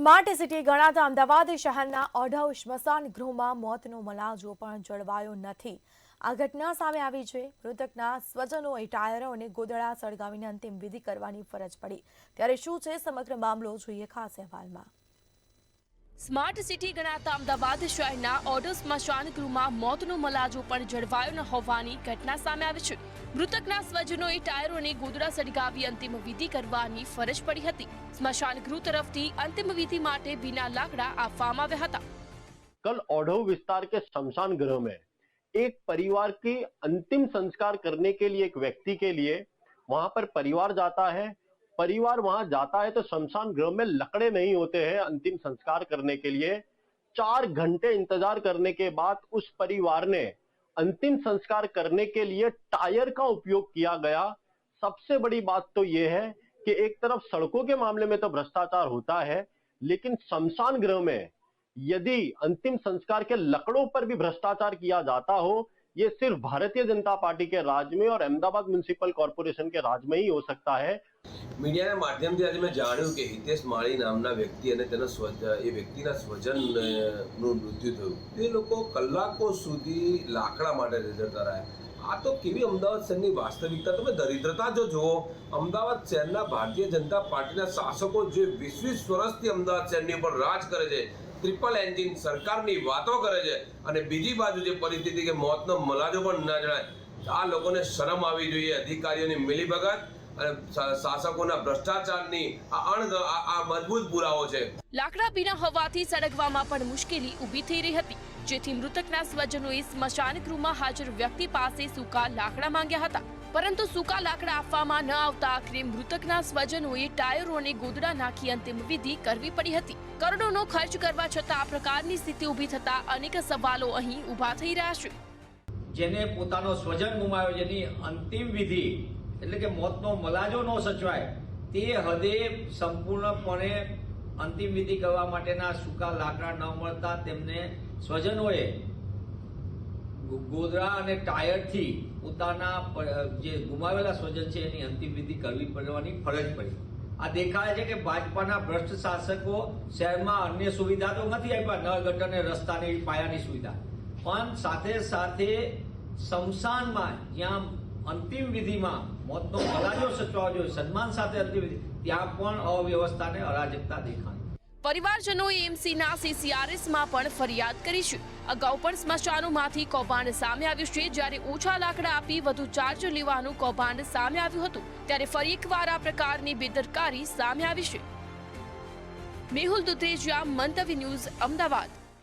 Smart city ગણાતા અમદાવાદ શહેરના ઓઢવ સ્મશાન ગૃહમાં મોતનો મલાજો પણ જળવાયો નથી। આ ઘટના સામે આવી છે। મૃતકના સ્વજનોએ ટાયરો અને ગોદડા સળગાવીને અંતિમ વિધિ કરવાની ફરજ પડી। ત્યારે શું છે સમગ્ર મામલો, જોઈએ ખાસ અહેવાલમાં। સ્માર્ટ સિટી ગણાતા અમદાવાદ શહેરના ઓઢવ સ્મશાન ગૃહમાં મોતનો મલાજો પણ જળવાયો ન હોવાની ઘટના સામે આવી છે। મૃતકના સ્વજનોએ ટાયરો અને ગોદડા સળગાવી અંતિમ વિધિ કરવાની ફરજ પડી હતી। स्मशान गृह तरफથી अंतिम विधि માટે बिना लाकड़ा આપવામાં આવ્યા હતા। कल ओढ़व विस्तार के शमशान गृह में एक परिवार की अंतिम संस्कार करने के लिए एक व्यक्ति के लिए वहां पर परिवार जाता है। परिवार वहां जाता है तो शमशान गृह में लकड़े नहीं होते हैं अंतिम संस्कार करने के लिए। 4 घंटे इंतजार करने के बाद उस परिवार ने अंतिम संस्कार करने के लिए टायर का उपयोग किया गया। सबसे बड़ी बात तो यह है कि एक तरफ सड़कों के मामले में तो भ्रष्टाचार होता है, लेकिन शमशान गृह में यदि अंतिम संस्कार के लकड़ों पर भी भ्रष्टाचार किया जाता हो, ये सिर्फ भारतीय जनता पार्टी के राज में और अहमदाबाद म्युनिसिपल कॉर्पोरेशन के राज में ही हो सकता है। મીડિયાના માધ્યમથી આજે મેં જાણ્યું કે હિતેશ માળી નામના વ્યક્તિ અને તેના એ વ્યક્તિના સ્વજનનું મૃત્યુ થયું। તે લોકો કલાકો સુધી લાકડા માટે જતા રહ્યા। આ તો કેવી અમદાવાદ શહેરની વાસ્તવિકતા, તમે દરિદ્રતા જો જુઓ। અમદાવાદ શહેરના ભારતીય જનતા પાર્ટીના શાસકો જે 20-20 વર્ષથી અમદાવાદ શહેરની ઉપર રાજ કરે છે, ટ્રિપલ એન્જિન સરકારની વાતો કરે છે, અને બીજી બાજુ જે પરિસ્થિતિ કે મોતનો મલાજો પણ ના જણાય, આ લોકોને શરમ આવી જોઈએ। અધિકારીઓની મિલીભગત અને શાસકોના ભ્રષ્ટાચારની આ મજબૂત પુરાવો છે। લાકડા બિના હોવાથી સળગવામાં પણ મુશ્કેલી ઊભી થઈ રહી હતી, જેથી મૃતકના સ્વજનોએ સ્મશાન ગૃહમાં હાજર વ્યક્તિ પાસે સૂકા લાકડા માંગ્યા હતા, પરંતુ સૂકા લાકડા આપવામાં ન આવતા આખરે મૃતકના સ્વજનોએ ટાયરો અને ગોદડા નાખી અંતિમ વિધિ કરવી પડી હતી। કરોડોનો ખર્ચ કરવા છતાં આ પ્રકારની સ્થિતિ ઊભી થતા અનેક સવાલો અહીં ઊભા થઈ રહ્યા છે। જેને પોતાનો સ્વજન ગુમાવ્યો, જેની અંતિમ વિધિ એટલે કે મોતનો મલાજો ન સચવાય, તે હદે સંપૂર્ણપણે અંતિમ વિધિ કરવા માટેના સૂકા લાકડા ન મળતા તેમને સ્વજનોએ ગોદડા અને ટાયરથી પોતાના જે ગુમાવેલા સ્વજન છે એની અંતિમ વિધિ કરવી પડવાની ફરજ પડી। આ દેખાય છે કે ભાજપાના ભ્રષ્ટ શાસકો શહેરમાં અન્ય સુવિધા તો નથી આપ્યા, નળ ગટર ને રસ્તાની પાયાની સુવિધા, પણ સાથે સાથે શમશાનમાં જ્યાં અંતિમ વિધિમાં મોતનો મલાજો સચવાવો જોઈએ, સન્માન સાથે અંતિમ વિધિ, ત્યાં પણ અવ્યવસ્થાને અરાજકતા દેખાય। પરિવારજનોએ એમસીના CCRSમાં પણ ફરિયાદ કરી છે। અગાઉ પણ સ્મશાનોમાંથી કૌભાંડ સામે આવ્યું છે। જ્યારે ઓછા લાકડા આપી વધુ ચાર્જ લેવાનું કૌભાંડ સામે આવ્યું હતું, ત્યારે ફરી એકવાર આ પ્રકારની બેદરકારી સામે આવી છે। મેહુલ દુધરેજિયા, મંતવ્ય ન્યૂઝ, અમદાવાદ।